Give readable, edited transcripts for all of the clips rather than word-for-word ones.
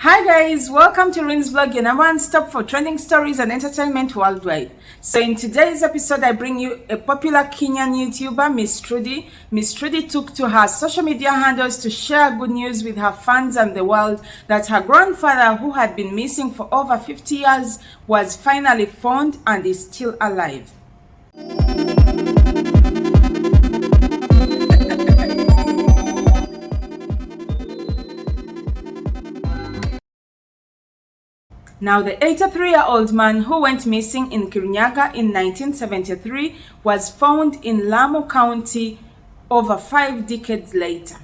Hi guys, welcome to Rin's Vlog, your number one stop for trending stories and entertainment worldwide. So in today's episode, I bring you a popular Kenyan YouTuber, Miss Trudy. Miss Trudy took to her social media handles to share good news with her fans and the world that her grandfather, who had been missing for over 50 years, was finally found and is still alive. Now, the 83-year-old man who went missing in Kirinyaga in 1973 was found in Lamu County over 5 decades later.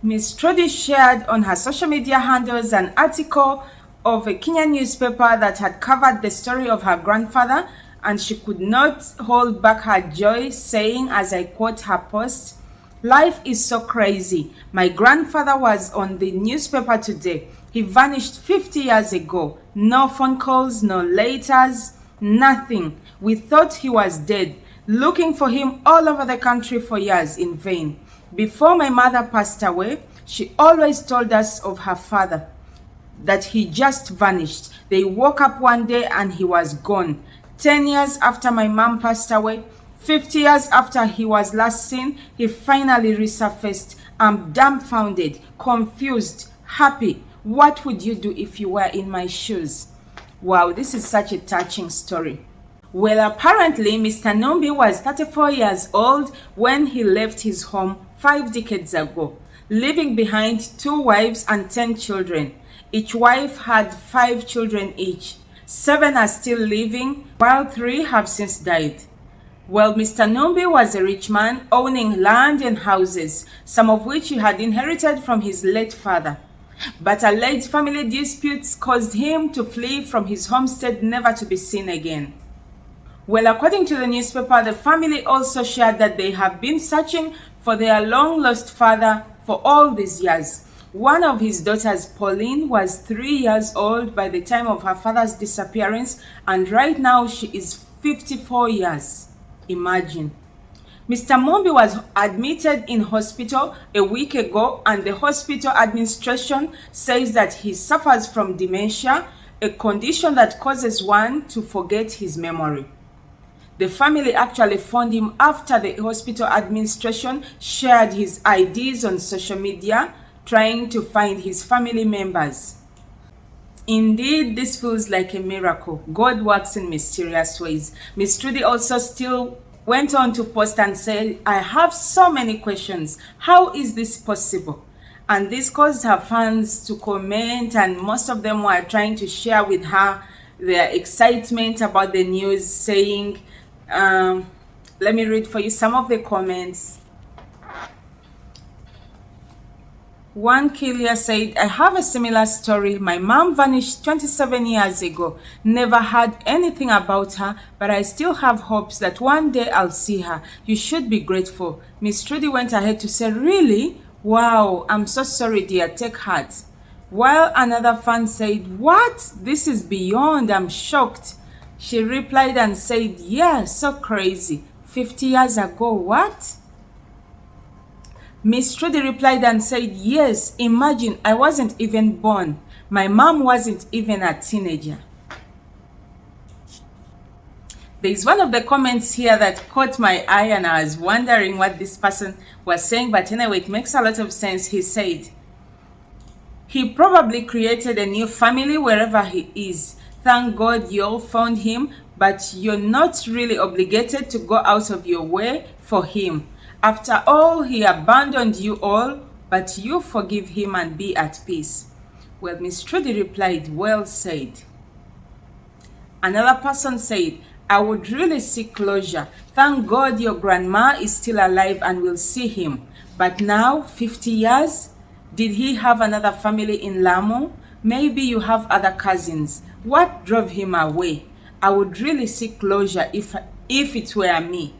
Ms. Trudy shared on her social media handles an article of a Kenyan newspaper that had covered the story of her grandfather, and she could not hold back her joy, saying, as I quote her post, "Life is so crazy. My grandfather was on the newspaper today. He vanished 50 years ago. No phone calls, no letters, nothing. We thought he was dead, looking for him all over the country for years in vain. Before my mother passed away, she always told us of her father, that he just vanished. They woke up one day and he was gone. 10 years after my mom passed away, 50 years after he was last seen, he finally resurfaced. I'm dumbfounded, confused, happy. What would you do if you were in my shoes?" Wow, this is such a touching story. Well, apparently, Mr. Numbi was 34 years old when he left his home 5 decades ago, leaving behind 2 wives and 10 children. Each wife had 5 children each. 7 are still living, while 3 have since died. Well, Mr. Numbi was a rich man owning land and houses, some of which he had inherited from his late father. But alleged family disputes caused him to flee from his homestead, never to be seen again. Well, according to the newspaper, the family also shared that they have been searching for their long-lost father for all these years. One of his daughters, Pauline, was 3 years old by the time of her father's disappearance, and right now she is 54 years. Imagine. Mr. Mumbi was admitted in hospital a week ago, and the hospital administration says that he suffers from dementia, a condition that causes one to forget his memory. The family actually found him after the hospital administration shared his IDs on social media, trying to find his family members. Indeed, this feels like a miracle. God works in mysterious ways. Miss Trudy also still went on to post and say, "I have so many questions. How is this possible?" And this caused her fans to comment, and most of them were trying to share with her their excitement about the news, saying, let me read for you some of the comments. One Kilia said, "I have a similar story. My mom vanished 27 years ago. Never heard anything about her, but I still have hopes that one day I'll see her. You should be grateful." Miss Trudy went ahead to say, "Really? Wow, I'm so sorry, dear. Take heart." While another fan said, "What? This is beyond. I'm shocked." She replied and said, "Yeah, so crazy. 50 years ago, what?" Miss Trudy replied and said, "Yes, imagine, I wasn't even born. My mom wasn't even a teenager." There's one of the comments here that caught my eye, and I was wondering what this person was saying, but anyway, it makes a lot of sense. He said, "He probably created a new family wherever he is. Thank God you all found him, but you're not really obligated to go out of your way for him. After all, he abandoned you all, but you forgive him and be at peace." Well, Miss Trudy replied, "Well said." Another person said, "I would really seek closure. Thank God your grandma is still alive and will see him. But now, 50 years? Did he have another family in Lamu? Maybe you have other cousins. What drove him away? I would really seek closure if it were me."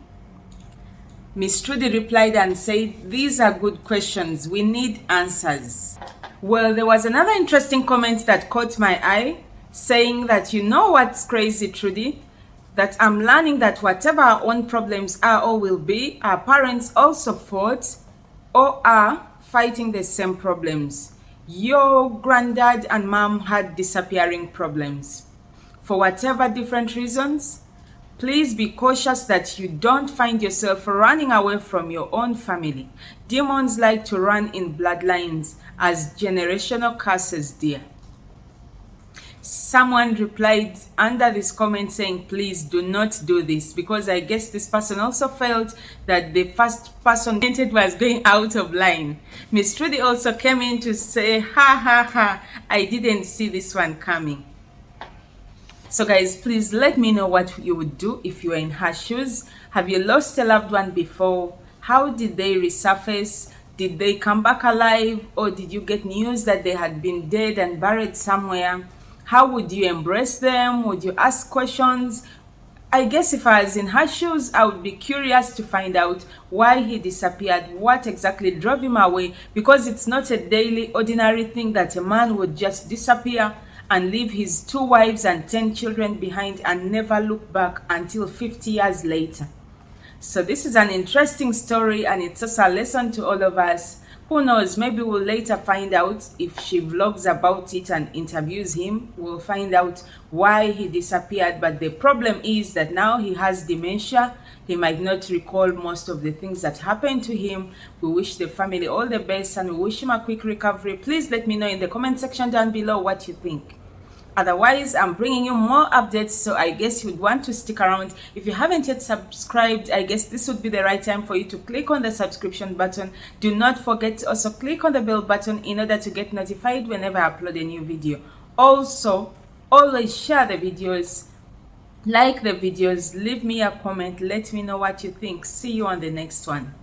Miss Trudy replied and said, "These are good questions. We need answers." Well, there was another interesting comment that caught my eye, saying that, "You know what's crazy, Trudy? That I'm learning that whatever our own problems are or will be, our parents also fought or are fighting the same problems. your granddad and mom had disappearing problems. For whatever different reasons, please be cautious that you don't find yourself running away from your own family. Demons like to run in bloodlines as generational curses, dear. Someone replied under this comment saying, please do not do this, because I guess this person also felt that the first person commented was going out of line. Miss Trudy also came in to say, ha ha ha, I didn't see this one coming. So guys, please let me know what you would do if you were in her shoes. Have you lost a loved one before? How did they resurface? Did they come back alive, or did you get news that they had been dead and buried somewhere? How would you embrace them? Would you ask questions? I guess if I was in her shoes, I would be curious to find out why he disappeared, what exactly drove him away, because it's not a daily, ordinary thing that a man would just disappear and leave his 2 wives and 10 children behind and never look back until 50 years later. So this is an interesting story, and it's also a lesson to all of us. Who knows, maybe we'll later find out if she vlogs about it and interviews him. We'll find out why he disappeared. But the problem is that now he has dementia. He might not recall most of the things that happened to him. We wish the family all the best, and we wish him a quick recovery. Please let me know in the comment section down below what you think. Otherwise, I'm bringing you more updates, so I guess you'd want to stick around. If you haven't yet subscribed, I guess this would be the right time for you to click on the subscription button. Do not forget to also click on the bell button in order to get notified whenever I upload a new video. Also, always share the videos, like the videos, leave me a comment, let me know what you think. See you on the next one.